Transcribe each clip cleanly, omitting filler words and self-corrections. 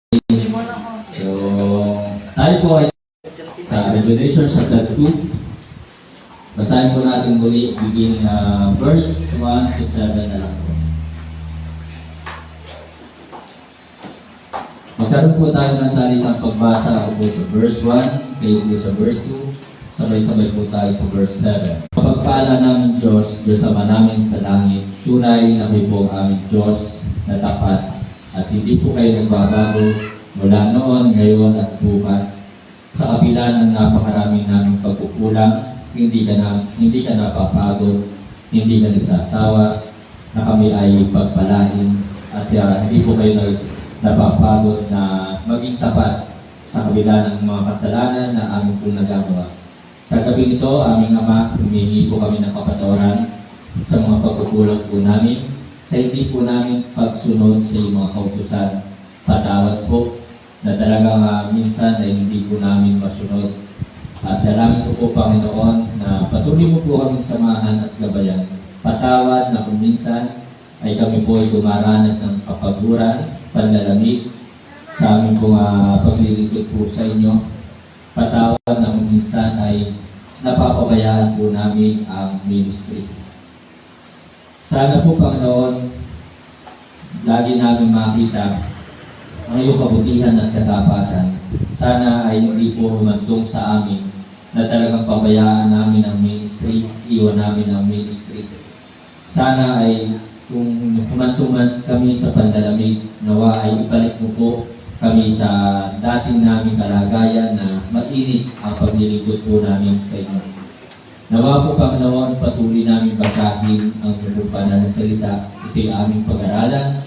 So, tayo po ay sa Revelation chapter 2. Basahin po natin muli beginning verse 1 to 7 na lang po. Magkaroon po tayo ng salitang pagbasa ako po sa verse 1, kayo po sa verse 2, sabay-sabay po tayo sa verse 7. Kapagpala namin Diyos, Diyos Ama namin sa langit, tunay na kayo po ang aming Diyos na tapat at hindi po kayo nagbabago mula noon, ngayon at bukas. Sa kabila ng napakaraming naming pagkukulang, hindi ka napapagod, hindi ka nagsasawa, na kami ay pagpalain at hindi po kayo napapagod na maging tapat sa kabila ng mga kasalanan na aming po nagagawa. Sa gabi ito, aming Ama, humingi po kami ng kapatawaran sa mga pagkukulang po namin, sa hindi po namin pagsunod sa iyong mga kautusan. Patawad po na talagang minsan ay hindi po namin masunod. At dalangin ko po, Panginoon, na patuloy mo po kaming samahan at gabayan. Patawad na kung minsan ay kami po ay dumaranas ng kapaguran, panlalamig sa aming pong paglilingkod po sa inyo. Patawad na kung minsan ay napapabayaan po namin ang ministry. Sana po, Panginoon, lagi namin makita ang iyong kabutihan at katapatan. Sana ay hindi po humantong sa amin na talagang pabayaan namin ang ministry, iwan namin ang ministry. Sana ay kung humantong man kami sa pandalamig, nawa ay ibalik mo po kami sa dating naming kalagayan na mag-init ang paglilingkod po namin sa inyo. Nawa po, Panginoon, patuloy namin basahin ang iyong banal na salita. Ito'y aming pag-aralan.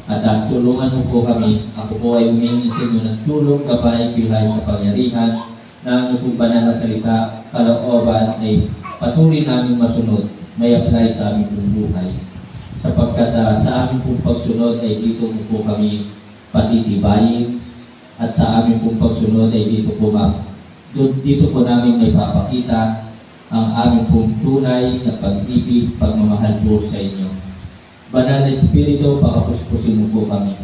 At tulungan mo po kami. Ako po ay humingi sa inyo ng tulong, gabay, pilay, kapangyarihan na ang iyong banal na salita, kalooban ay patuloy namin masunod, may apply sa aming pong buhay. Sapagkat sa aming pong pagsunod ay dito mo po kami patitibayin at sa aming pong pagsunod ay dito po namin may papakita ang aming pong tunay na pag-ibig, pagmamahal po sa inyo. Banal na Espiritu, pakapuspusin mo po kami.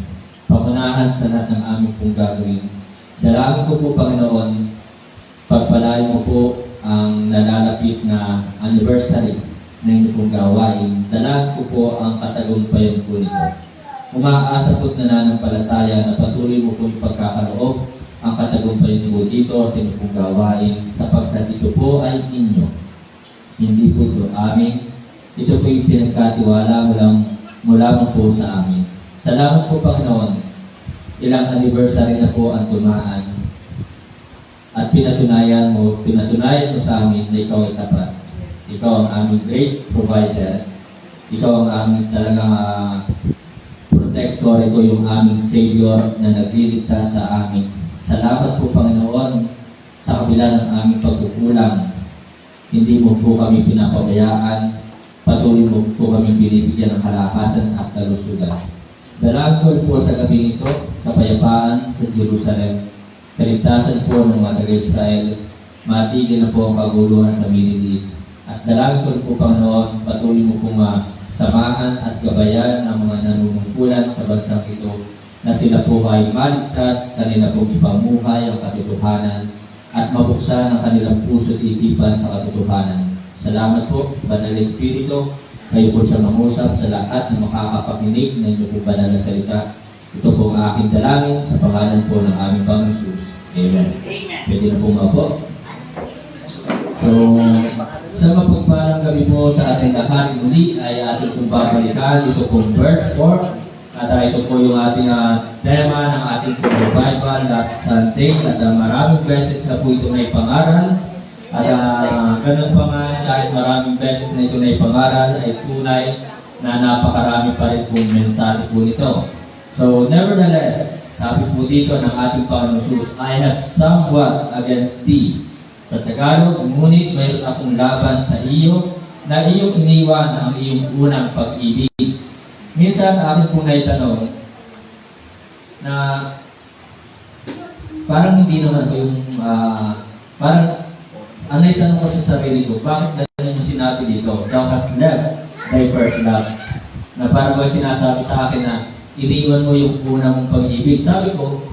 Pamunahan sa lahat ng aming pong gagawin. Dalangin ko po, Panginoon, pagpalain mo po ang nalalapit na anniversary na inyong pong gawain. Dalangin ko po ang katagumpayan po nito. Umaasa po't nananampalataya na patuloy mo po yung pagkakaloob ang katagumpayan po dito sa inyong pong gawain sapagkat ito po ay inyo. Hindi po ito amin. Ito po yung pinagkatiwala mula mo po sa amin. Salamat po, Panginoon. Ilang anniversary na po ang tumaan. At pinatunayan mo sa amin na ikaw ay tapat. Ikaw ang aming great provider. Ikaw ang aming talagang protector. Ito yung aming Savior na nagliligtas sa amin. Salamat po, Panginoon, sa kabila ng aming pagkukulang. Hindi mo po kami pinapabayaan. Patuloy mo po kami binibigyan ng kalakasan at kalusugan. Dalangin po sa gabi ito, kapayapaan sa Jerusalem, kaligtasan po ng mga taga-Israel, matigil na po ang kaguluhan sa Middle East. At dalangin po, Panginoon, patuloy mo pong samahan at gabayan ang mga nanunungkulan sa bansang ito, na sila po ay maligtas, kanila pong ipamuhay ang katotohanan, at mabuksan ang kanilang puso at isipan sa katotohanan. Salamat po, Banal Espiritu. Kayo po siya mangusap sa lahat na makakapakinig ng inyong pong banal na salita. Ito po ang aking dalangin sa pangalan po ng aming Panginoon Jesus. Amen. Pwede na po po. So, sa mapagpalang gabi po sa ating lahat, muli ay ating pong babalikan. Ito pong verse 4. At ito po yung ating tema ng ating pong revival last Sunday. At maraming beses na po ito na ipangaral. At ganun pa nga, dahil maraming beses na ito na ipangaral, ay tunay na napakarami pa rin pong mensahe po nito. So, nevertheless, sabi po dito ng ating Panginoon Jesus, I have somewhat against thee. Sa Tagalog, ngunit mayroon akong laban sa iyo na iyong iniwan ang iyong unang pag-ibig. Minsan, akin pong naitanong na parang hindi naman po yung parang ang naitanong ko sa sarili ko, bakit ganun yung sinabi dito? Thou hast left thy first love. Na parang sinasabi sa akin na iniwan mo yung una mong pag-ibig. Sabi ko,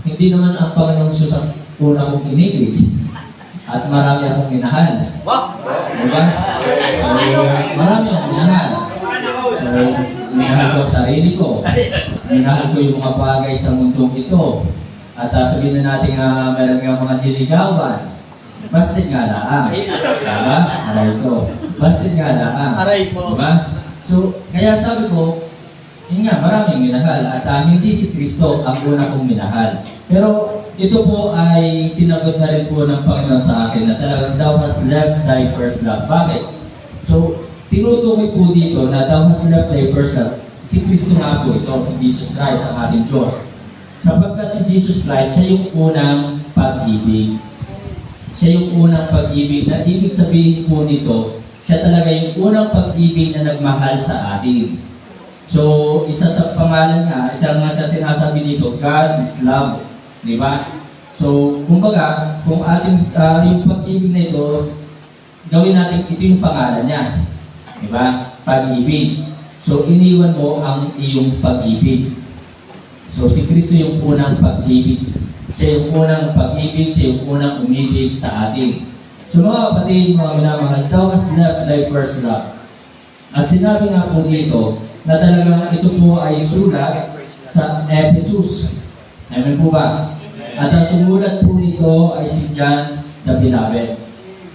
Hindi naman ang Panginoong Jesus ang una kong inibig. At marami akong minahal. Diba? So, marami akong minahal. So, minahal ko ang sarili ko. Minahal ko yung mga bagay sa mundong ito. At sabihin na natin meron nga mga niligawan. Basted nga laang. Diba? Aray ko. Basted nga laang. Aray mo. Diba? So, kaya sabi ko, yun nga, maraming minahal. At hindi si Kristo ang una kong minahal. Pero ito po ay sinagot na rin po ng Panginoon sa akin na talagang thou hast left thy first love. Bakit? So, tinutukoy po dito na thou hast left thy first love. Si Kristo nga po ito, si Jesus Christ, ang ating Diyos. Sapagkat si Jesus Christ, siya yung unang pag-ibig. Siya yung unang pag-ibig na ibig sabihin po nito, siya talaga yung unang pag-ibig na nagmahal sa atin. So, isa sa pangalan nga, isa nga sa sinasabi dito, God is love. Diba? So, kumbaga, kung ating yung pag-ibig na ito, gawin natin ito yung pangalan niya. Diba? Pag-ibig. So, iniwan mo ang iyong pag-ibig. So, si Kristo yung unang pag-ibig. Siya yung unang pag-ibig, siya yung unang umibig sa atin. So, mga kapatid, mga minamahal, thou hast left thy first love. At sinabi nga po dito, na talagang ito po ay sulat sa Ephesus. Amen po ba? At ang sumulat po nito ay si John the Beloved.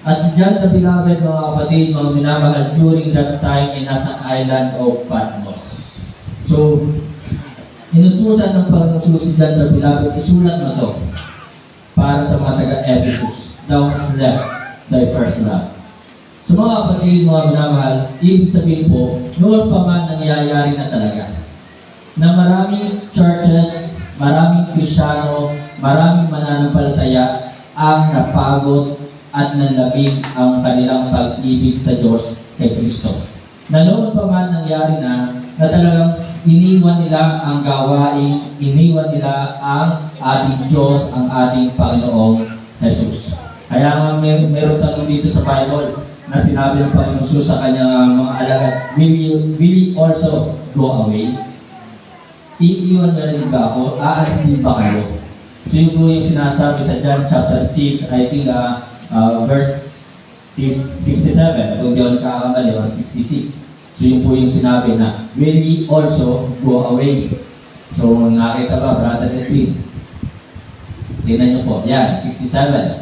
At si John the Beloved, mga kapatid, mga minamahal, during that time ay nasa island of Patmos. So, inutusan ng Panginoon si John the Beloved, isulat na to para sa mga taga-Ephesus. Thou hast left thy first love. So mga kapatid, mga minamahal, ibig sabihin po, noon pa man nangyayari na talaga na maraming churches, maraming Kristiyano, maraming mananampalataya ang napagod at nalabig ang kanilang pag-ibig sa Diyos kay Kristo. Na noon pa man nangyari na talagang iniwan nila ang gawain, iniwan nila ang ating Diyos, ang ating Panginoong Jesus. Kaya nga meron tanong dito sa Bible na sinabi ng Panginoon Jesus sa kanyang mga alagad, will you also go away? Iiwan na rin ba ako? Aalis din ba kayo? So yun po yung sinasabi sa John chapter 6, I think verse 67, kung di ako nakakamali, or 66. So yun po yung sinabi na, will ye also go away? So nakita ba, brother Edwin? Tingnan nyo po, yan, 67.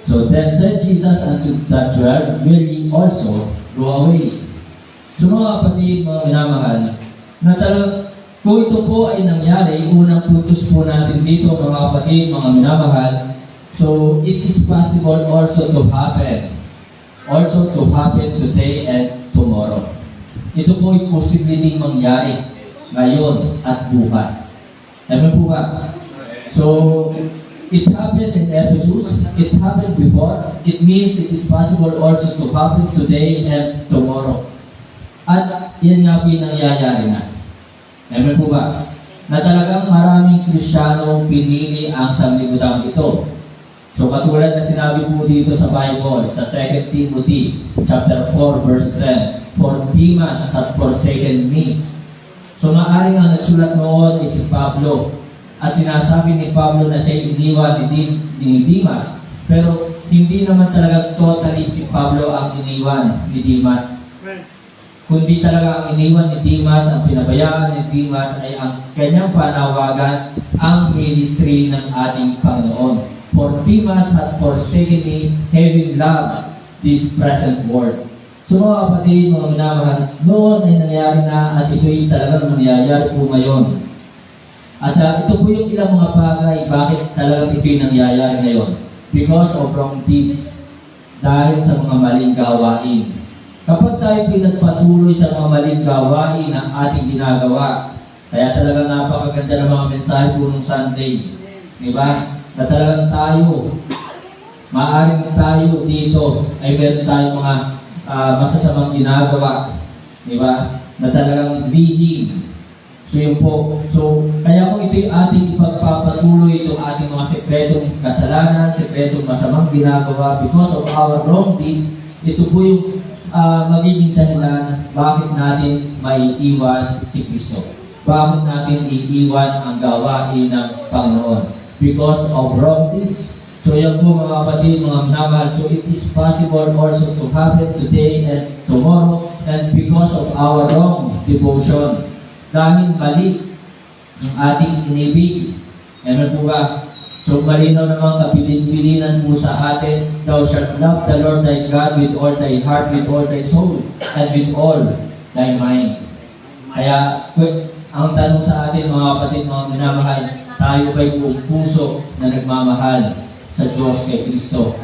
So then said Jesus unto the 12, will ye also go away? So mga kapatid, mga minamahal, na talagang kung ito po ay nangyari, unang puntos po natin dito, mga kapatid, mga minamahal, so it is possible also to happen. Also to happen today and tomorrow. Ito po ay posible ding mangyari ngayon at bukas. Amen po ba? So, it happened in Ephesus. It happened before. It means it is possible also to happen today and tomorrow. At yan nga po yung nangyayari na. Amen po ba? Na talagang maraming Kristiyano pinili ang sanglibutan ito. So katulad na sinabi po dito sa Bible, sa 2 Timothy chapter 4 verse 10, for Demas hath forsaken me. So maaaring ang nagsulat noon is si Pablo. At sinasabi ni Pablo na siya iniwan ni Demas. Pero hindi naman talaga totally si Pablo ang iniwan ni Demas. Kundi talaga ang iniwan ni Demas, ang pinabayaan ni Demas ay ang kanyang panawagan, ang ministry ng ating Panginoon. For Demas hath forsaken me, having loved this present world. So mga kapatid, mga minamahal, noon ay nangyari na at ito'y talagang nangyayari po ngayon. At ito po yung ilang mga bagay, bakit talagang ito'y nangyayari ngayon. Because of wrong deeds, dahil sa mga maling gawain. Kapag tayo pinagpatuloy sa mga maling gawain ang ating ginagawa, kaya talagang napakaganda ng mga mensahe po nung Sunday. Diba? Na talagang tayo, maaaring tayo dito ay meron tayong mga masasamang ginagawa. Diba? Na talagang leading. So yun po. So, kaya kung ito yung ating ipagpapatuloy itong ating mga sekretong kasalanan, sekretong masamang ginagawa because of our wrong deeds, ito po yung magiging dahilan bakit natin maiiwan si Kristo. Bakit natin iiwan ang gawain ng Panginoon? Because of wrong deeds. So yan po mga kapatid, mga minamahal. So it is possible also to happen today and tomorrow and because of our wrong devotion. Dahil mali ang ating inibig. Amen po ba? So malinaw namang kabilin-bilinan po sa atin, thou shalt love the Lord thy God with all thy heart, with all thy soul, and with all thy mind. Kaya ang tanong sa atin mga kapatid, mga minamahal, tayo ba'y buong puso na nagmamahal sa Diyos kay Kristo?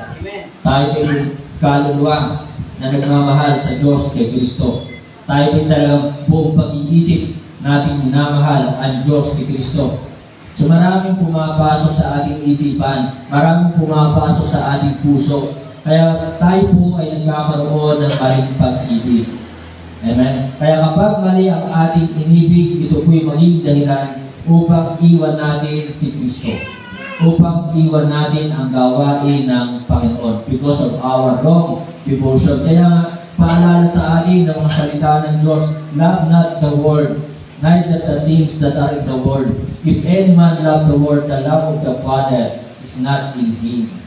Tayo ba'y kaluluwa na nagmamahal sa Diyos kay Kristo? Tayo ba'y talagang buong pag-iisip nating minamahal ang Diyos kay Kristo? So maraming pumapasok sa ating isipan, maraming pumapasok sa ating puso. Kaya tayo po ay nagkakaroon ng maring pag-ibig. Amen? Kaya kapag mali ang ating inibig, ito po'y maging dahilan upang iwan natin si Kristo. Upang iwan natin ang gawain ng Panginoon because of our wrong devotion. Kaya nga, paalala sa atin ng mga salita ng Diyos, love not the world, neither the things that are in the world. If any man love the world, the love of the Father is not in him.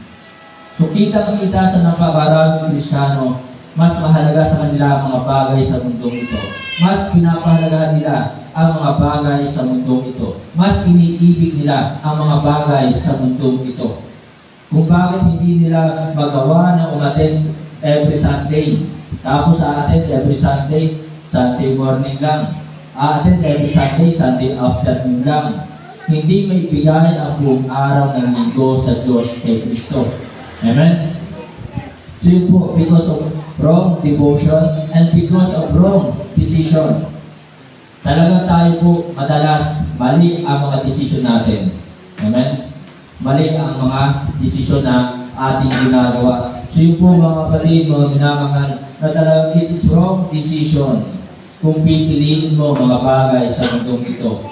So kitang-kita sa napakaraming Kristiyano, mas mahalaga sa kanila ang mga bagay sa mundong ito. Mas pinapahalagahan nila ang mga bagay sa mundong ito. Mas iniibig nila ang mga bagay sa mundong ito. Kung bakit hindi nila magawa na umattend every Sunday. Tapos sa-attend every Sunday, Sunday morning lang. Attend every Sunday, Sunday afternoon lang. Hindi may bigay ang buong araw ng linggo sa Diyos kay Kristo. Amen? So yun po, because of wrong devotion and because of wrong decision. Talagang tayo po madalas mali ang mga decision natin. Amen? Mali ang mga decision na ating ginagawa. So yun po mga kapatid, mga minamahal, na talagang it is wrong decision kung pipiliin mo mga bagay sa mundong ito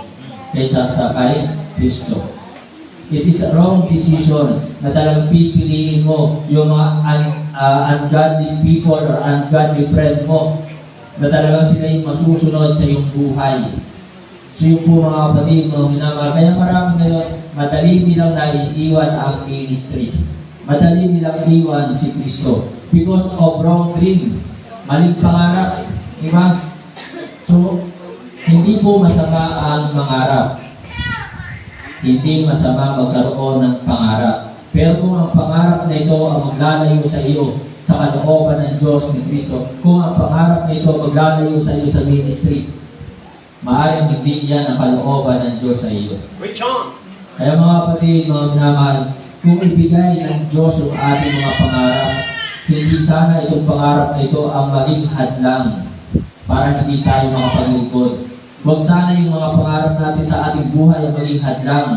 kaysa sa kay Kristo. It is a wrong decision na talagang pipiliin mo yung mga ungodly people or ungodly friend mo na talagang sila yung masusunod sa iyong buhay. So yun po mga kapatid, mga minamahal. Kaya marami ngayon, madali nilang naiiwan ang ministry. Madali nilang iwan si Kristo because of wrong dream. Maling pangarap. Diba? So, hindi po masama ang mangarap. Hindi masama magkaroon ng pangarap. Pero kung ang pangarap na ito ang maglalayo sa iyo sa kalooban ng Diyos ni Kristo, kung ang pangarap na ito maglalayo sa iyo sa ministry, maaaring hindi yan ang kalooban ng Diyos sa iyo. Kaya mga kapatid, mga minamahal, kung ibigay ng Diyos yung ating mga pangarap, hindi sana itong pangarap na ito ang maging hadlang para hindi tayo makapaglingkod. Huwag sana yung mga pangarap natin sa ating buhay ang maging hadlang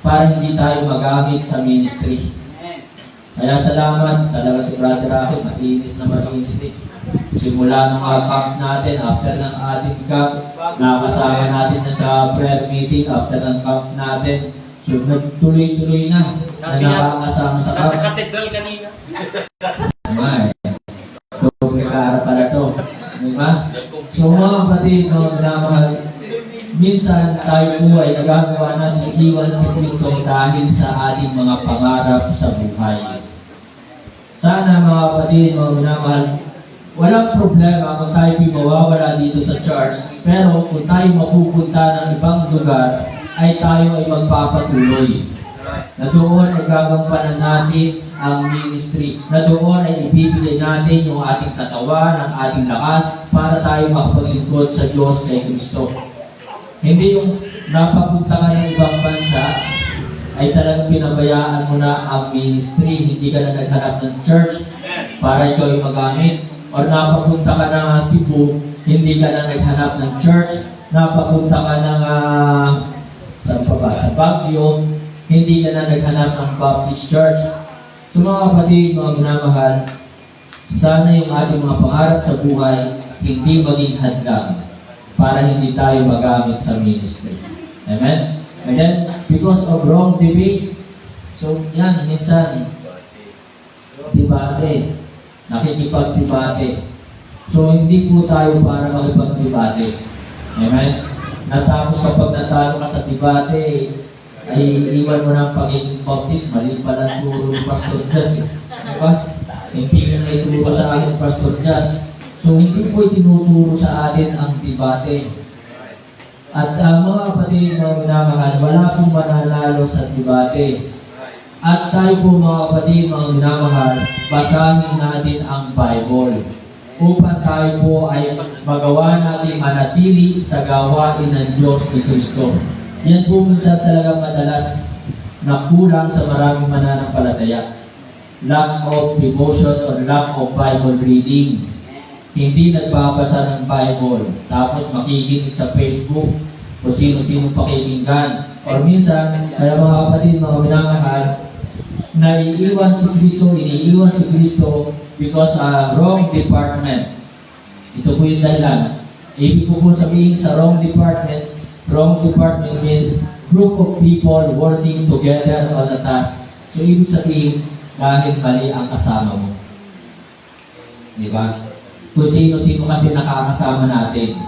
para hindi tayo magamit sa ministry. Kaya salamat, talaga si Brother Rocket, mainit na mainit eh. Simula ng camp natin, after ng ating camp, nakasama natin na sa prayer meeting, after ng camp natin, so nagtuloy-tuloy na nakakasama sa camp. Nasa katedral kanina. Ay, doble kara pala to. Diba? So mga kapatid, mga minamahal, minsan tayo po ay nagagawa natin iwan si Kristo dahil sa ating mga pangarap sa buhay. Sana mga kapatid, mga minamahal, walang problema kung tayo mawawala dito sa church, pero kung tayo mapupunta ng ibang lugar, ay tayo ay magpapatuloy. Na doon ay gagampanan natin ang ministry. Na doon ay ibibigay natin yung ating katawan, ang ating lakas, para tayo makapaglingkod sa Diyos kay Kristo. Hindi yung napapunta ka ng ibang bansa, ay talagang pinabayaan mo na ang ministry. Hindi ka na naghanap ng church para ikaw ay magamit. Or napapunta ka ng Cebu, hindi ka na naghanap ng church. Napapunta ka ng sa Baguio, hindi ka na naghanap ng Baptist Church. So mga kapatid, mga minamahal, sana yung ating mga pangarap sa buhay hindi maging hadlang para hindi tayo magamit sa ministry. Amen? And then, because of wrong debate, so yan, minsan, debate, nakikipag-debate. So hindi po tayo para makipag-debate. Amen? Natapos kapag natalo ka sa debate, ay iwan mo ng pagiging baptist, mali pala ang turo ni Pastor Jazz. Diba? Hindi yun na ituro sa akin, Pastor Jazz. So, hindi po itinuturo sa atin ang debate. At mga kapatid, mga minamahal, wala pong mananalo sa debate. At tayo po mga kapatid, mga minamahal, basahin natin ang Bible upang tayo po ay magawa natin manatili sa gawain ng Diyos ni Kristo. Yan po minsan talaga madalas na kulang sa maraming mananampalataya. Lack of devotion or lack of Bible reading. Hindi nagbabasa ng Bible, tapos makikinig sa Facebook o sino-sino pakikinggan. Or minsan, kaya mga kapatid, mga minamahal, naiiwan si Kristo, iniiwan si Kristo because wrong department. Ito po yung dahilan. Ibig ko po sabihin sa wrong department means group of people working together on a task. So, ibig sabihin, dahil mali ang kasama mo. Di ba? Kung sino-sino kasi nakakasama natin.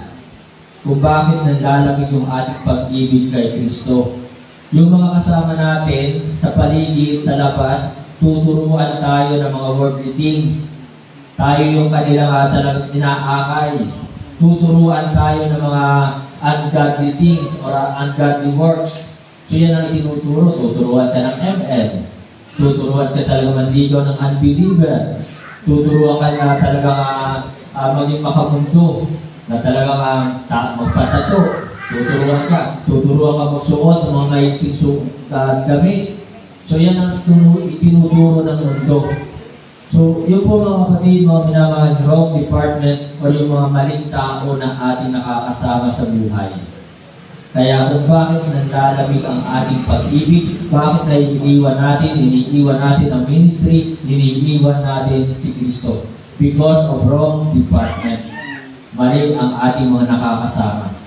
Kung bakit nanlalamig yung ating pag-ibig kay Kristo. Yung mga kasama natin sa paligid, sa labas, tuturuan tayo ng mga worldly things. Tayo yung kanilang talagang inaakay. Tuturuan tayo ng mga ungodly things or ungodly works. So yan ang itinuturo. Tuturuan ka ng ML. Tuturuan ka talaga manligaw ng unbeliever. Tuturuan ka na talaga maging makamundo. Na talaga magpatato. Tuturuan ka magsuot ng mga maiksing damit. So yan ang itinuturo ng mundo. So yun po mga kapatid, mga minamahal, wrong department o yung mga maling tao na ating nakakasama sa buhay. Kaya kung bakit nanlalamig ang ating pag-ibig, bakit iniiwan natin ang ministry, iniiwan natin si Kristo. Because of wrong department. Mali ang ating mga nakakasama.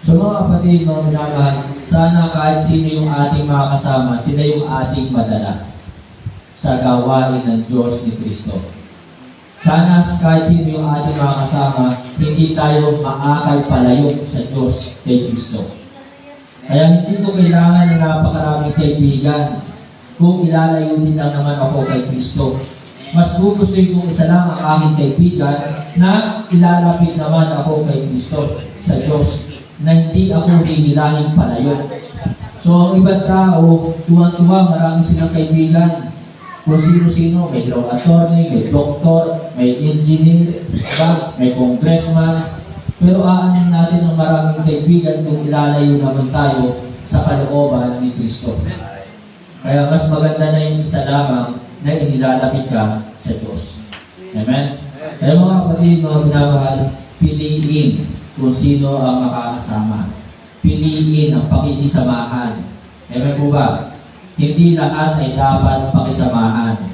So mga kapatid, mga minamahal, sana kahit sino yung ating mga kasama, sila yung ating madala sa gawain ng Diyos ni Kristo. Sana kahit sino yung ating mga kasama, hindi tayo maakay palayo sa Diyos kay Kristo. Kaya hindi ko kailangan ng napakaraming kaibigan kung ilalayo din lang naman ako kay Kristo. Mas gugustuhin kong isa lang ang aking kaibigan na ilalapit naman ako kay Kristo sa Diyos, na hindi ako hihilahin palayo. So, ang ibang tao, tuwang-tuwa, marami silang kaibigan. Kung sino-sino, may law attorney, may doktor, may engineer, may congressman. Pero aanin natin ang maraming kaibigan kung ilalayo naman tayo sa kalooban ni Kristo. Kaya mas maganda na yung isa lamang na inilalapit ka sa Diyos. Amen? Kaya mga kapatid, mga minamahal, piliin kung sino ang makakasama. Piliin ang pakikisamahan. Amen po ba? Hindi lahat ay dapat pakisamahan.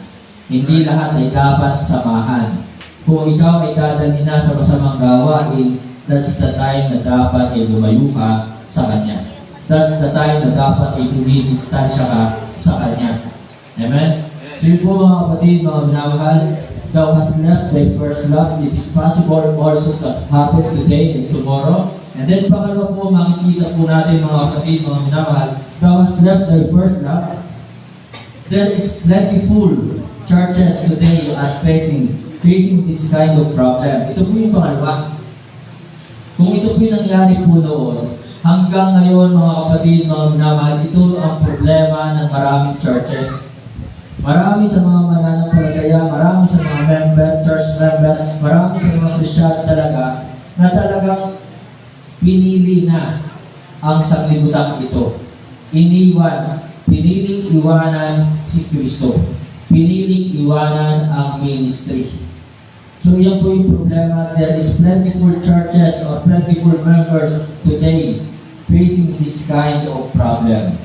Hindi lahat ay dapat samahan. Kung ikaw ay dadalhin na sa masamang gawain, that's the time na dapat ay lumayo ka sa Kanya. That's the time na dapat ay dumidistansya ka sa Kanya. Amen? So yun po mga kapatid, mga minamahal, thou hast left thy first love. It is possible also to happen today and tomorrow. And then pangalawa po, makikita po natin mga kapatid, mga minamahal, thou hast left thy first love. There is plentiful churches today at facing this kind of problem. Ito po yung pangalawa. Kung ito po yung nangyari po noon, hanggang ngayon mga kapatid, mga minamahal, ito ang problema ng maraming churches. Marami sa mga mananampalataya, marami sa mga church member, marami sa mga Kristiyano talaga, na talagang pinili na ang sanglibutan ito. Piniling iwanan si Kristo. Piniling iwanan ang ministry. So yan po yung problema. There is plentiful churches or plentiful members today facing this kind of problem.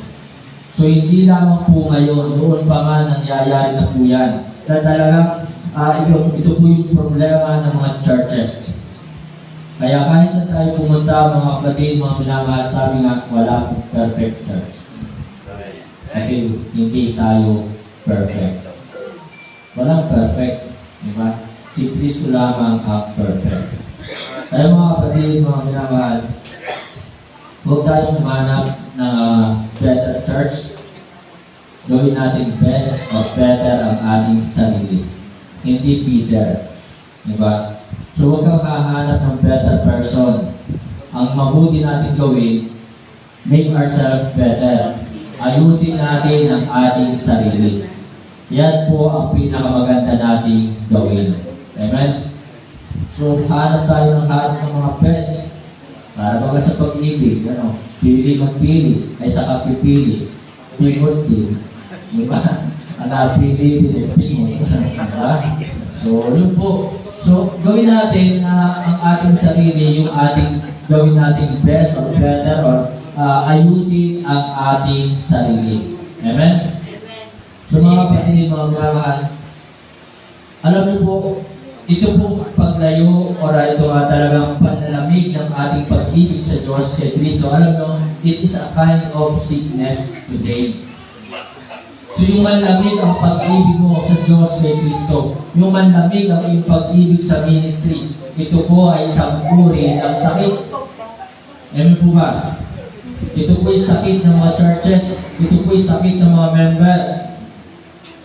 So hindi lamang po ngayon, noon pa man nangyayari na po yan. Na talagang ito po yung problema ng mga churches. Kaya kahit saan tayo pumunta, mga kapatid, mga minamahal, sabi nga, wala pong perfect church. Kasi hindi tayo perfect. Walang perfect. Diba? Si Kristo lamang ang perfect. Kaya mga kapatid, mga minamahal, Huwag tayong humanap ng better church. Gawin natin best or better ang ating sarili. Hindi Peter. Diba? So huwag kang hahanap ng better person. Ang mabuti natin gawin, make ourselves better. Ayusin natin ang ating sarili. Yan po ang pinakamaganda nating gawin. Amen? So, hanap tayo ng mga best. Para baga sa pag-ibig, pili magpili, ay saka pipili. Pingot din. Diba? Ang napili din, pingot. Diba? So, yun po. So, gawin natin na ang ating sarili, yung ating gawin natin best or better or ayusin ang ating sarili. Amen? So, mga kapatid, mga minamahal, alam niyo po, ito po paglayo o ito nga talagang panlalamig ng ating pag-ibig sa Diyos kay Kristo. Alam nyo, it is a kind of sickness today. So yung manlamig ang pag-ibig mo sa Diyos kay Kristo, yung manlamig ang iyong pag-ibig sa ministry, ito po ay isang uri ng sakit. Amen po ba? Ito po ay sakit ng mga churches, ito po ay sakit ng mga member.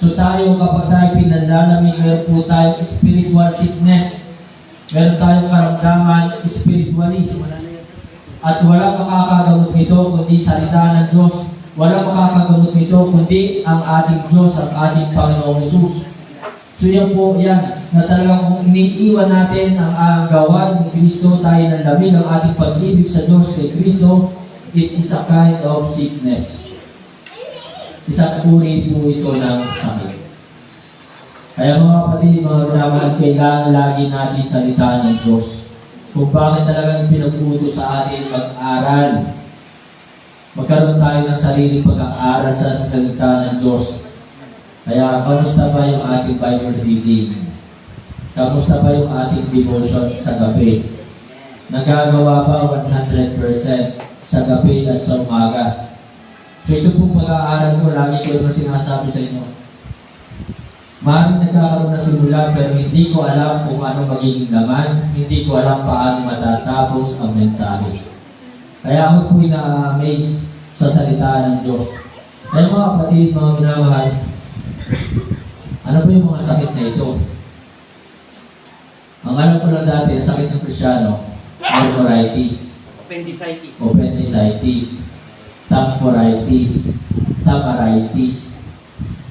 So tayo, kapag tayo pinanlalamig, meron po tayong spiritual sickness. Meron tayong karamdaman spiritually. At walang makakagamot nito kundi salita ng Diyos. Walang makakagamot nito kundi ang ating Diyos, ang ating Panginoong Hesus. So yan po, yan, na talagang kung iniiwan natin ang gawa ni Kristo, tayo ng lamig ang ating pag-ibig sa Diyos kay Kristo, it is a kind of sickness. Isang uri po ito ng sakit. Kaya mga kapatid, mga minamahal, kailangan lagi natin salita ng Diyos. Kung bakit talagang pinag-utos sa atin mag-aral. Magkaroon tayo ng sariling pag-aaral sa salita ng Diyos. Kaya, kamusta ba yung ating Bible reading? Kamusta ba yung ating devotion sa gabi? Nagagawa ba 100% sa gabi at sa umaga? So ito pong pag-aaral ko, lagi ko naman sinasabi sa inyo. Maaaring nagkakaroon na simula pero hindi ko alam kung ano magiging laman, hindi ko alam paano matatapos ang mensahe. Kaya ako po na-amaze sa salita ng Diyos. Kaya mga kapatid, mga minamahal, ano po yung mga sakit na ito? Ang alam ko lang dati, sakit ng Kristyano, arthritis, appendicitis, temporalitis, tamaritis.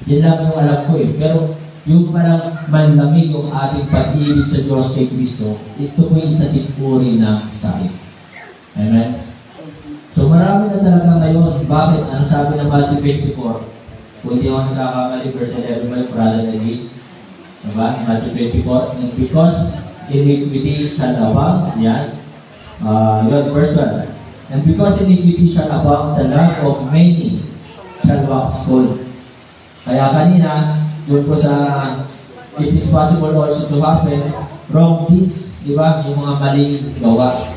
Yan lang yung alam ko eh. Pero yung parang manlamig yung ating pag-ibig sa Diyos kay Kristo, ito po yung isa tipuri ng sakit. Amen? So marami na talaga ngayon. Bakit? Ano sabi ng Matthew 24? Kung hindi ako nagkakamali, verse 11 by Brother David. Diba? Matthew 24. And because iniquity shall abound, yan. Yun, verse 12. And because iniquity shall abound, the love of many shall wax cold. Kaya kanina, doon po sa it is possible also to happen, wrong deeds, di ba? Yung mga maling gawa.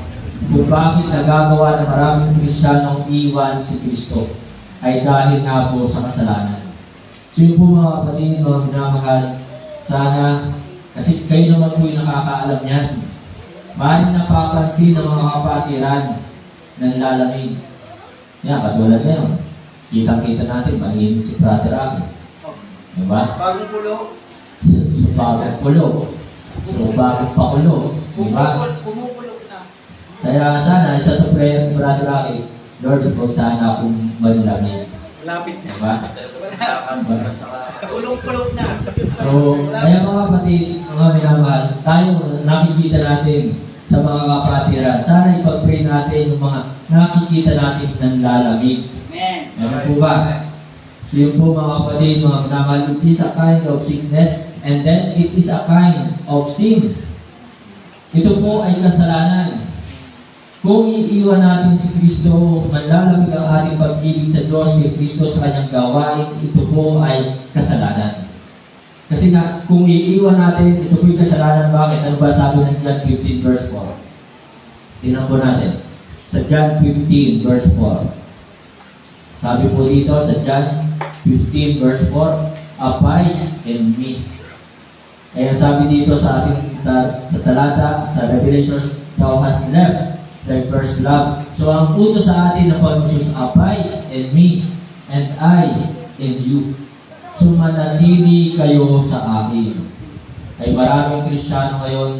Kung bakit nagagawa ng maraming Kristiyanong iwan si Kristo, ay dahil nga po sa kasalanan. So yun po mga kapatid, mga minamahal, sana, kasi kayo naman po yung nakakaalam yan. Maaaring napapansin ng mga kapatiran ng lalamig. Yan, katulad ngayon. Kitang-kita natin, mainit si Brother Rocky. Diba? Bagong pulo. So, bagong pulo. So, bagong pakulo. Diba? Pumupulok na. Kaya sana, isa sa prayer ni Brother Rocky, Lord, ikaw sana akong manlamig. Malapit na. Diba? Pulong-pulok na. So, kaya mga kapatid, mga minamahal, tayo nakikita natin sa mga kapatiran. Sana ipag-pray natin yung mga nakikita natin ng lalamig. Amen. Ano po ba? So yun po mga kapatid, mga minamahal, it is a kind of sickness and then it is a kind of sin. Ito po ay kasalanan. Kung iiwan natin si Kristo, manlalamig ang ating pag-ibig sa Diyos kay Kristo sa kanyang gawain, ito po ay kasalanan. Kasi nga, kung iiwan natin, ito po yung kasalanan. Bakit? Ano ba sabi ng John 15 verse 4? Tingnan po natin. Sa John 15 verse 4. Sabi po dito sa John 15 verse 4, abide in me. Kaya sabi dito sa ating sa talata, sa Revelation, thou hast left thy first love. So ang utos sa atin na pag-Jesus, abide in me, and I in you. So manatili kayo sa akin. Ay maraming Kristiyano ngayon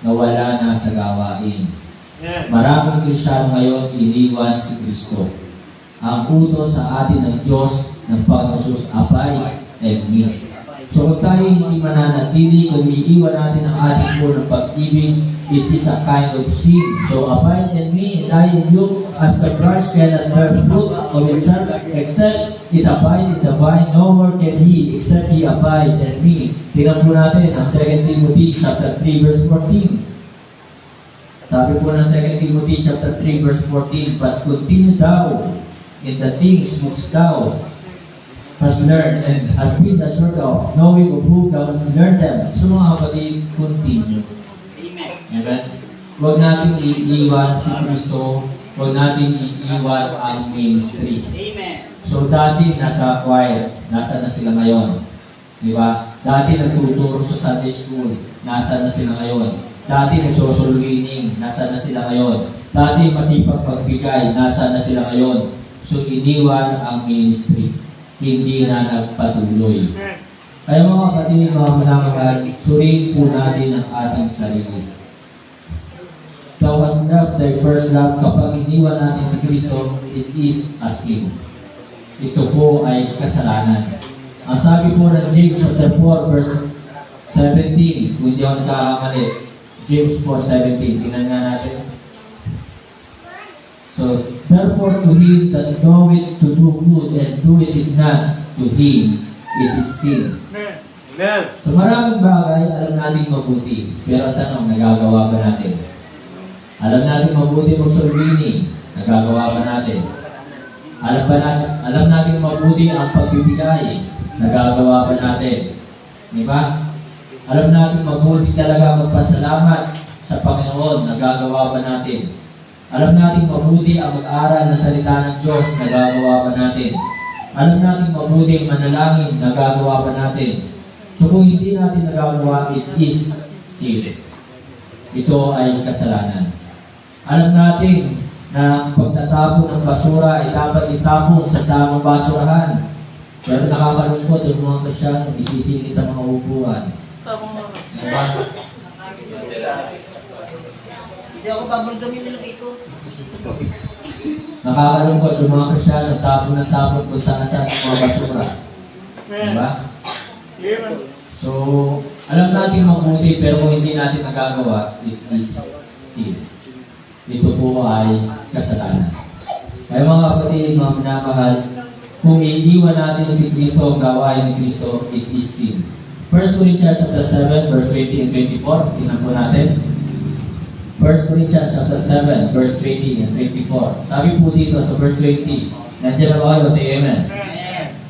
na wala na sa gawain. Maraming Kristiyano ngayon iniwan si Kristo. Ang utos sa atin ng Diyos ng pag-Jesus, abide in me. So kung tayo hindi mananatili, kung iiwan natin ang ating ng pag-ibig, it is a kind of sin. So abide in me and I in you, as the branch cannot bear fruit of itself except it abide in the vine, no more can he except he abide in me. Tingnan po natin ang 2 Timothy chapter 3 verse 14. Sabi po ng 2 Timothy chapter 3 verse 14, but continue thou in the things which thou has learned and has been assured of, knowing of whom thou hast learned them. So mga kapatid, continue. Amen. Amen? Huwag natin iiwan si Kristo, huwag natin iiwan ang ministry. Amen. So dati nasa choir, nasa na sila ngayon? Di ba? Dati nagtuturo sa Sunday school, nasa na sila ngayon? Dati nagsosol winning, nasa na sila ngayon? Dati masipag pagbigay, nasa na sila ngayon? So iniwan ang ministry. Hindi na nagpatuloy. Kaya mga kapatid, mga manangagal, suriin po natin ang ating sarili. Thou hast loved thy first love. Kapag iniwan natin si Kristo, it is a sin. Ito po ay kasalanan. Ang sabi po ng James chapter 4 verse 17, kung hindi ako nakakamali, James 4:17, tingnan nga natin. So, therefore to him that knoweth to do good and doeth it not, to him it is sin. Amen. So maraming bagay alam natin mabuti, pero ang tanong, nagagawa ba natin? Alam natin mabuti magsulbini, nagagawa ba natin? Alam natin mabuti ang pagbibigay, nagagawa ba natin? Di ba? Alam natin mabuti talaga magpasalamat sa Panginoon, nagagawa ba natin? Alam natin mabuti ang mag-aral na salita ng Diyos, nagagawa ba natin? Alam natin mabuti ang manalangin, nagagawa ba natin? So kung hindi natin nagagawa, it is sin. Ito ay kasalanan. Alam natin na pagtatapon ng basura ay dapat itapon sa tamang basurahan. Pero nakakalungkot yung mga Kristyano isisingit sa mga upuan. Diba? Hindi ako babulgamin nila ito. Nakakalungkot yung mga Kristyano tapon ng tapon kung saan-saan yung mga basura. Diba? So, alam natin mabuti pero kung hindi natin nagagawa, it is sin. Ito po ay kasalanan. Kaya mga kapatid, mga minamahal, kung iiwan natin si Kristo ang gawain ni Kristo, it is sin. 1 Corinthians chapter 7, verse 20 and 24, tingnan po natin. 1 Corinthians chapter 7, verse 20 and 24. Sabi po dito sa verse 20, nandiyan na ba kayo? Say amen.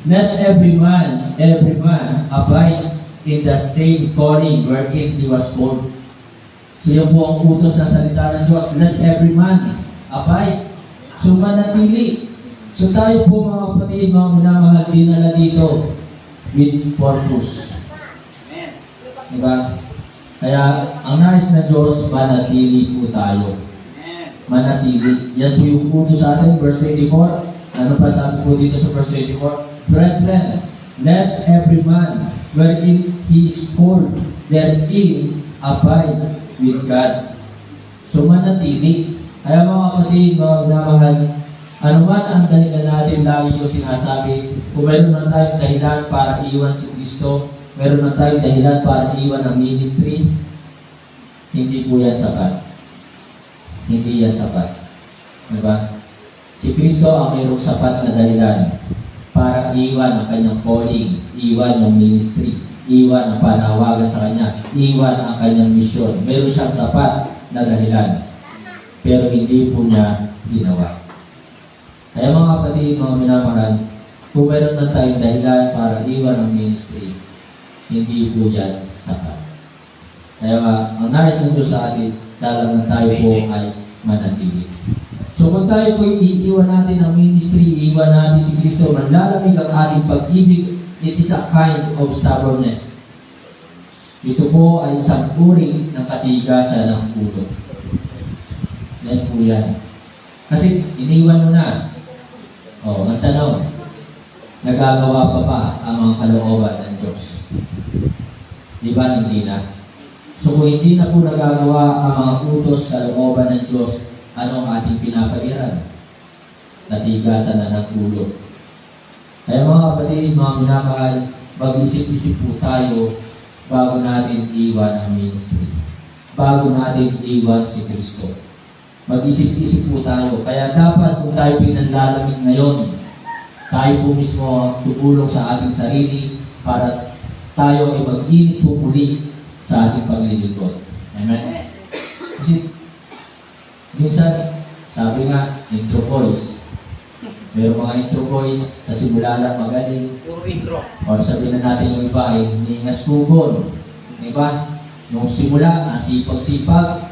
Let every man abide in the same calling wherein he was called. So yun po ang utos na salita ng Diyos. Let every man abide. So manatili. So tayo po mga kapatid, mga minamahal, dinala dito with purpose. Amen. Diba? Kaya ang nais na Diyos, manatili po tayo. Amen. Manatili. Yan po yung utos sa atin, verse 24. Ano pa sabi po dito sa verse 24? Brethren, let every man wherein he is called, therein abide with God. So manatili. Kaya mga kapatid, mga minamahal, ano man ang dahilan natin, lagi yung sinasabi, kung meron na tayong dahilan para iwan si Kristo, meron na tayong dahilan para iwan ang ministry, hindi po yan sapat. Hindi yan sapat. Diba? Si Kristo ang mayroong sapat na dahilan para iwan ang kanyang calling, iwan ang ministry, iwan ang panawagan sa kanya, iwan ang kanyang misyon. Meron siyang sapat na dahilan. Pero hindi po niya ginawa. Kaya mga kapatid, mga minamahal, kung meron na tayong dahilan para iwan ang ministry, hindi po yan sapat. Kaya ang nais ng Diyos sa atin, talagang tayo po ay manatili. So kung tayo po iiwan natin ang ministry, iiwan natin si Kristo, manlalamig ang ating pag-ibig, it is a kind of stubbornness. Ito po ay isang uri ng katigasan ng ulo. Yan po yan. Kasi iniwan mo na. O, ang tanong, nagagawa pa ba ang mga kalooban ng Diyos? Di ba? Hindi na. So kung hindi na po nagagawa ang mga utos kalooban ng Diyos, ano ang ating pinapairan? Natigasan na ng ulo. Kaya mga kapatid, mga minamahal, mag-isip-isip po tayo bago natin iwan ang ministry. Bago natin iwan si Kristo. Mag-isip-isip po tayo. Kaya dapat kung tayo pinanlalamig ngayon, tayo po mismo ang tutulong sa ating sarili para tayo ay mag-init po muli sa ating paglilingkod. Amen? Kasi minsan, sabi nga, intro boys. Mayroong mga intro boys sa simula lang magaling. Puro intro. O sabihin na natin yung iba ay ningas kugon. Diba? Nung simula, sipag-sipag.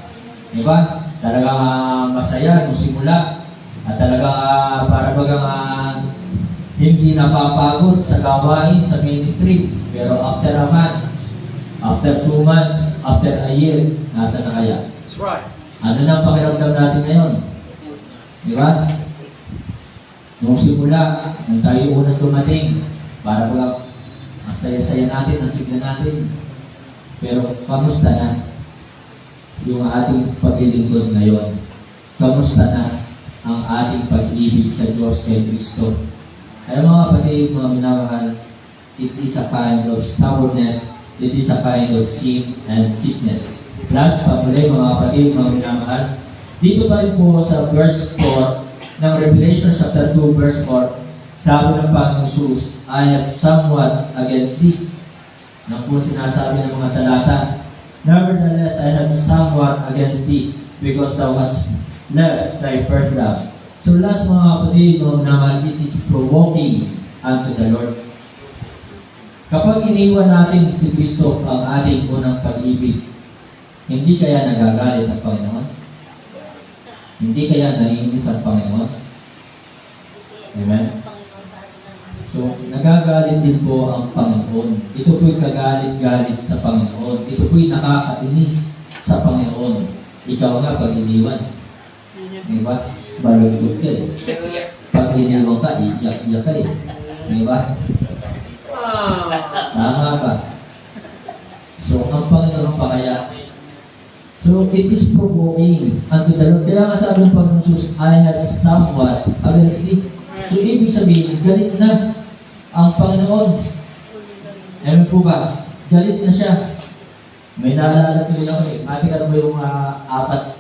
Diba? Talagang masaya nung simula. At talagang para bagang hindi napapagod sa gawain, sa ministry. Pero after a month, after 2 months, after a year, nasa na kaya? That's right. Ano na ang pakiramdam natin ngayon? Diba? Nung simula, nung tayo unang dumating, para ba ang saya-saya natin, ang sigla natin. Pero kamusta na yung ating paglilingkod ngayon? Kamusta na ang ating pag-ibig sa Diyos kay Kristo? Kaya mga kapatid, mga minamahal, it is a kind of stubbornness, it is a kind of sin and sickness. Last, pamuli mga kapatid, mga minamahal, dito pa rin po sa verse 4 ng Revelation chapter 2 verse 4, sabi ng Panginoong Jesus, I have somewhat against thee. Nang po sinasabi ng mga talata, nevertheless, I have somewhat against thee, because thou hast left thy first love. So last mga kapatid, naman, it is provoking unto the Lord. Kapag iniwan natin si Kristo ang ating unang pag-ibig, hindi kaya nagagalit ang Panginoon? Hindi kaya naiinis ang Panginoon? Amen? So, nagagalit din po ang Panginoon. Ito po'y kagalit-galit sa Panginoon. Ito po'y nakakainis sa Panginoon. Ikaw nga pag iniwan. Diba? Balugod ka eh. Pag iniwan ka, iyak-iyak ka eh. Diba? Tama ka. So, ang Panginoon pa kaya, so, it is provoking unto the Lord. Kaya nga sabi ng Panginoon Jesus, I have somewhat against thee. So, ibig sabihin, galit na ang Panginoon. Amen po ba? Galit na siya. May naalala tuloy ako eh. Ate ka na ba yung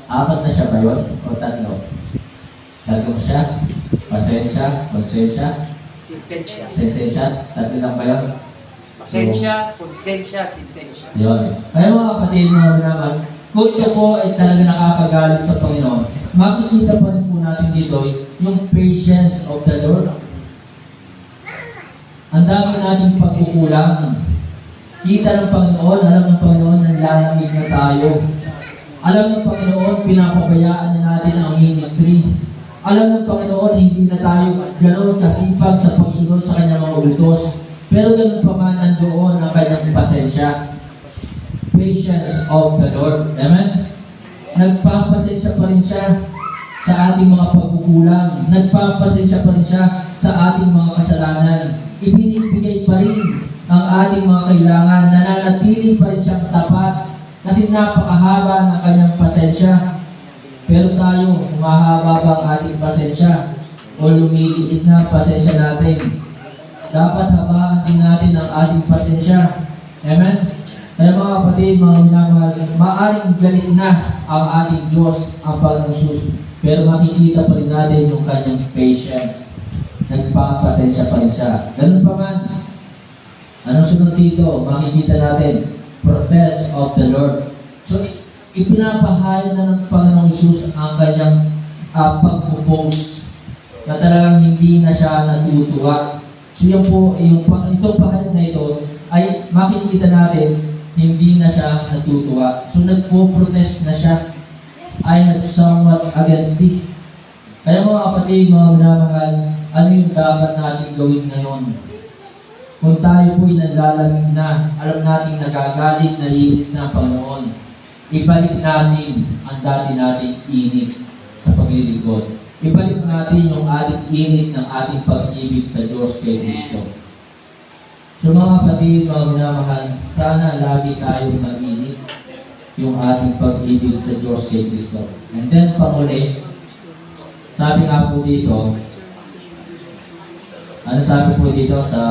apat na siya ba yun? O tatlo? Tatlo siya? Pasensya? Sentensya. Sentensya? Tatlo lang ba yun? Pasensya, konsensya, sentensya. Yun. Kaya mga kapatid, mga naman, kung ito po ay talaga nakakagalit sa Panginoon, makikita pa rin po natin dito yung patience of the Lord. Ang dami nating pagkukulang. Kita ng Panginoon, alam ng Panginoon na lalamig na tayo. Alam ng Panginoon, pinapabayaan na natin ang ministry. Alam ng Panginoon, hindi na tayo ganoon kasipag sa pagsunod sa kanyang mga utos. Pero ganoon pa man nandoon ang kanyang pasensya. Patience of the Lord. Amen? Nagpapasensya pa rin siya sa ating mga pagkukulang. Nagpapasensya pa rin siya sa ating mga kasalanan. Ibinibigay pa rin ang ating mga kailangan. Nananatili pa rin siyang tapat kasi napakahaba ng kanyang pasensya. Pero tayo, mahaba ba ang ating pasensya? O lumiliit na ang pasensya natin? Dapat habaan din natin ang ating pasensya. Amen? Kaya mga kapatid, mga minamahal, maaaring galit na ang ating Diyos, ang Panginoong Jesus. Pero makikita pa rin natin yung kanyang patience. Nagpapasensya pa rin siya. Ganun pa man. Anong sunod dito? Makikita natin, protest of the Lord. So, ipinapahayag na ng Panginoong Jesus ang kanyang pagpupose na talagang hindi na siya natutuwa. So, itong pahayag na ito ay makikita natin hindi na siya natutuwa. So, nagpo-protest na siya. I have somewhat against thee. Kaya mga kapatid, mga minamahal, ano yung dapat natin gawin ngayon? Kung tayo po'y nalalamig na, alam natin nagagalit, nalinis na ang Panginoon, ibalik natin ang dati nating init. sa paglilingkod. Ibalik natin yung ating init ng ating pag-ibig sa Diyos kay Kristo. So mga kapatid, mga minamahal, sana lagi tayong mag-init yung ating pag-ibig sa Diyos kay Kristo. And then, panguli, sabi nga po dito, ano sabi po dito sa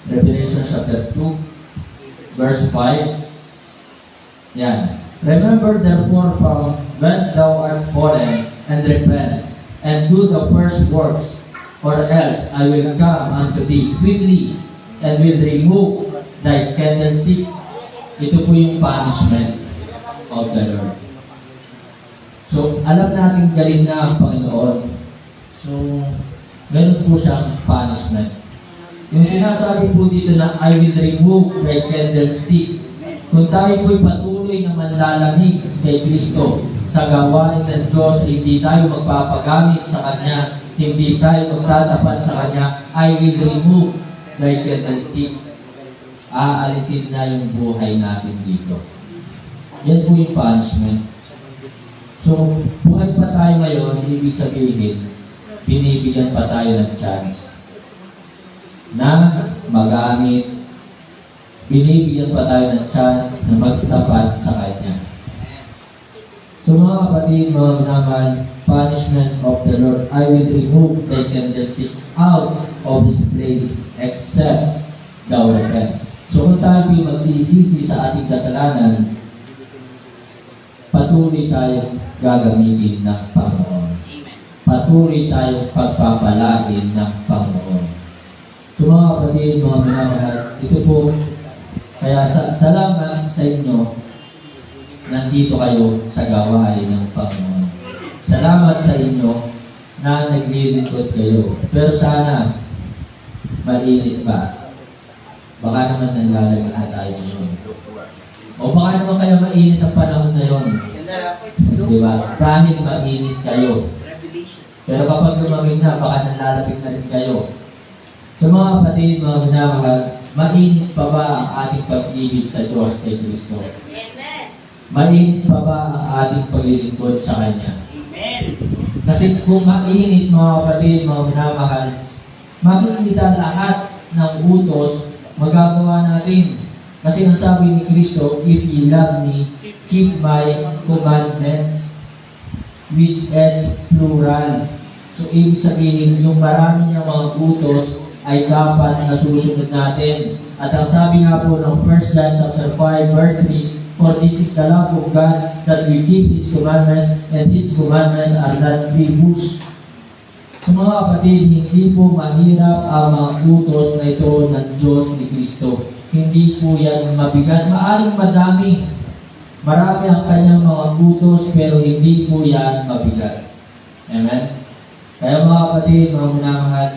Revelation chapter 2, verse 5, yan. Remember therefore from whence thou art fallen, and repent, and do the first works, or else I will come unto thee quickly, and will remove thy candlestick. Ito po yung punishment of the Lord. So, alam natin galing na ang Panginoon. So, meron po siyang punishment. Yung sinasabi po dito na, I will remove thy candlestick. Kung tayo po'y patuloy na manlalamig kay Kristo, sa gawain ng Diyos, hindi tayo magpapagamit sa Kanya, hindi tayo magtatapat sa Kanya, I will remove thy candlestick. Aalisin na yung buhay natin dito. Yan po yung punishment. So, buhay pa tayo ngayon, ibig sabihin, binibigyan pa tayo ng chance na magamit, binibigyan pa tayo ng chance na magtapat sa Kanya. So mga kapatid, mga minamahal, punishment of the Lord, I will remove thy candlestick out of this place except thou repent. So kung tayo magsisisi sa ating kasalanan, patuloy tayong gagamitin ng Panginoon. Patuloy tayong pagpapalain ng Panginoon. So mga kapatid, mga minamahal, ito po, kaya salamat sa inyo, nandito kayo sa gawain ng Panginoon. Salamat sa inyo na naglilingkod kayo. Pero sana, mainit ba? Baka naman nanlalagay na tayo ngayon. O baka naman kaya mainit ang panahon na yun. Diba? Dahil mainit kayo. Pero kapag lumamig na, baka nanlalapit na rin kayo. So mga kapatid, mga minamahal, mainit pa ba ang ating pag-ibig sa Diyos kay Kristo? Mainit pa ba ang ating paglilingkod sa Kanya? Amen. Kasi kung mainit, mga kapatid, mga minamahal, makikita lahat ng utos, magagawa natin. Kasi ang sabi ni Kristo, if ye love me, keep my commandments, with S plural. So, ibig sabihin, yung marami niyang mga utos ay dapat nasusunod natin. At ang sabi nga po ng 1 John chapter 5, verse 3, for this is the love of God, that we keep His commandments, and His commandments are not grievous. So mga kapatid, hindi po mahirap ang mga utos na ito ng Diyos ni Kristo. Hindi po yan mabigat. Maaring madami. Marami ang kanyang mga utos, pero hindi po yan mabigat. Amen? Kaya mga kapatid, mga minamahal,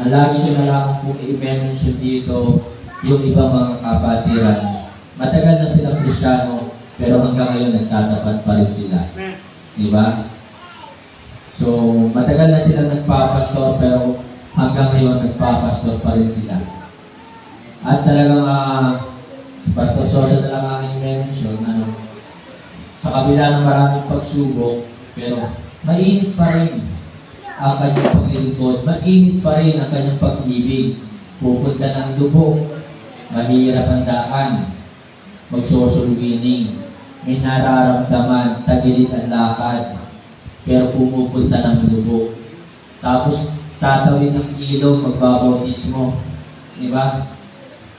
ang lagi ko na lang po i-mention dito yung ibang mga kapatiran. Matagal na silang Kristyano, pero hanggang ngayon nagtatapat pa rin sila. Diba? So, matagal na silang nagpapastor, pero hanggang ngayon nagpapastor pa rin sila. At talagang si Pastor Sosa na lang aking mention, sa kabila ng maraming pagsubok, pero mainit pa rin ang kanyang paglilingkod, mainit pa rin ang kanyang pag-ibig. Pupunta ng dugo, mahirap ang daan, magsusulwining, may nararamdaman, tagilid ang lakad, pero pumupunta ng dugo. Tapos tatawid ng ilog, magbabautismo. Diba?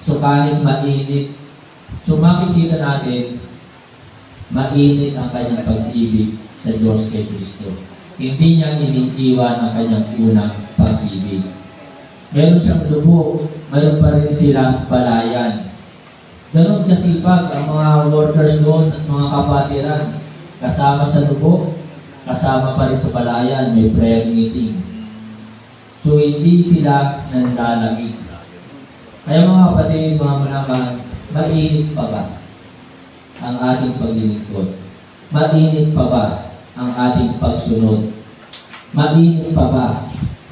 So kahit mainit, so makikita natin, mainit ang kanyang pag-ibig sa Diyos kay Kristo. Hindi niya iniiwan ang kanyang unang pag-ibig. Meron siyang dugo, mayroon pa rin silang palayan. Ganon kasipag ang mga workers doon at mga kapatiran. Kasama sa dugo, kasama pa rin sa palayan, may prayer meeting. So hindi sila nanlalamig. Kaya mga kapatid, mga manaman, mainit pa ba ang ating paglilingkod? Mainit pa ba ang ating pagsunod? Mainit pa ba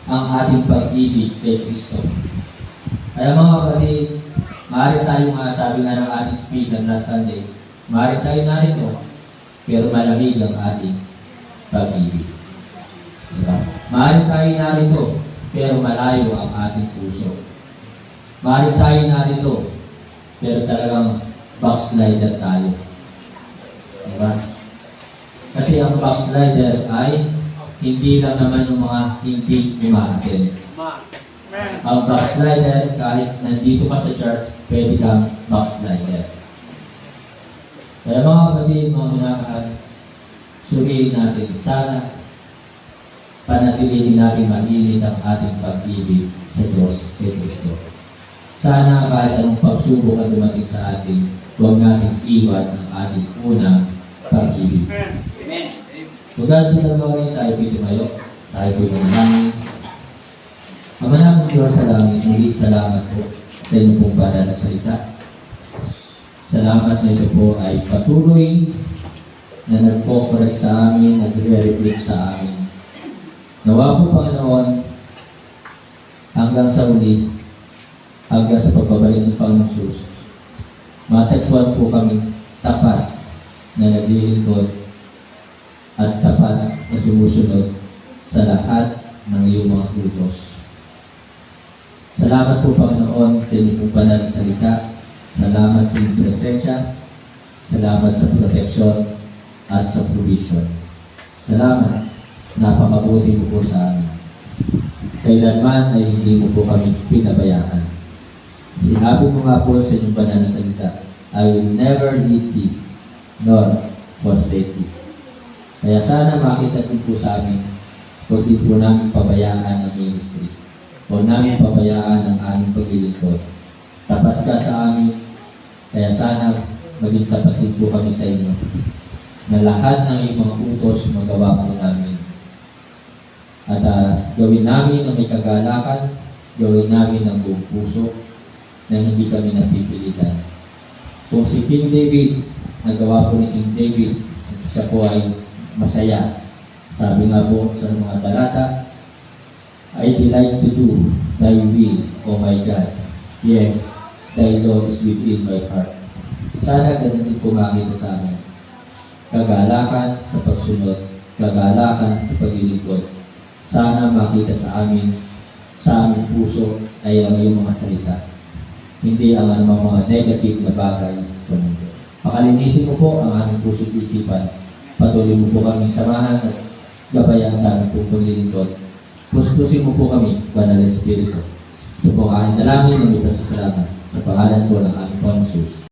ang ating pag-ibig kay Kristo? Kaya mga kapatid, maaari tayo nga, sabi nga ng ating speaker last Sunday, maaari tayo narito, pero malamig ang ating pag-ibig. Diba? Maaaring tayo narito, pero malayo ang ating puso. Maaaring tayo narito, pero talagang backslider tayo. Diba? Kasi ang backslider ay hindi lang naman yung mga hindi umaaten. Ang backslider, kahit nandito ka sa church, pwede kang backslider. Kaya mga kapatid, mga minamahal, suriin natin, sana panatilihin natin mag-init ang ating pag-ibig sa Diyos kay Kristo. Sana kahit anong pagsubok ang dumating sa atin, huwag natin iwan ang ating unang pag-ibig. Amen. So God, pinagawa tayo pitumayo, tayo po manalangin. Ama namin Diyos sa langit, muli salamat po sa inyong pong banal na salita. Salamat na ito po ay patuloy na nagpo-correct sa amin, nagre-reflect sa amin. Nawa po, Panginoon, hanggang sa uli, hanggang sa pagbabalik ng Panginoong Jesus, matagpuan po kami tapat na naglilingkod at tapat na sumusunod sa lahat ng iyong mga utos. Salamat po, Panginoon, sa inyong pong banal na salita. Salamat sa inyong presensya. Salamat sa proteksyon at sa provision. Salamat. Napakabuti mo po sa amin. Kailanman ay hindi mo po kami pinabayaan. Sinabi mo nga po sa inyong banal na salita, I will never leave thee, nor forsake thee. Kaya sana makita din po sa amin, huwag din po namin pabayaan ang ministry. Huwag namin pabayaan ang aming paglilingkod. Tapat ka sa amin, kaya sana maging tapat din po kami sa inyo. Na lahat ng iyong mga utos magawa po namin. At gawin namin ang may kagalakan, gawin namin ang buong puso, na hindi kami napipilitan. Kung si King David, nagawa po ni King David, siya po ay masaya. Sabi nga po sa mga talata, I delight to do thy will, O my God. Yea, thy law is within my heart. Sana ganun din po makita sa amin. Kagalakan sa pagsunod, kagalakan sa paglilingkod. Sana makita sa aming puso ay ang iyong mga salita. Hindi ang anumang mga negative na bagay sa mundo. Pakalinisin mo po ang aming puso at isipan. Patuloy mo po kaming samahan at gabayan sa aming pong paglilingkod. Puspusin mo po kami, Banal na Espiritu. Ito po ang aking dalangin na may pasasalamat sa pangalan po ng aming Panginoon Jesus.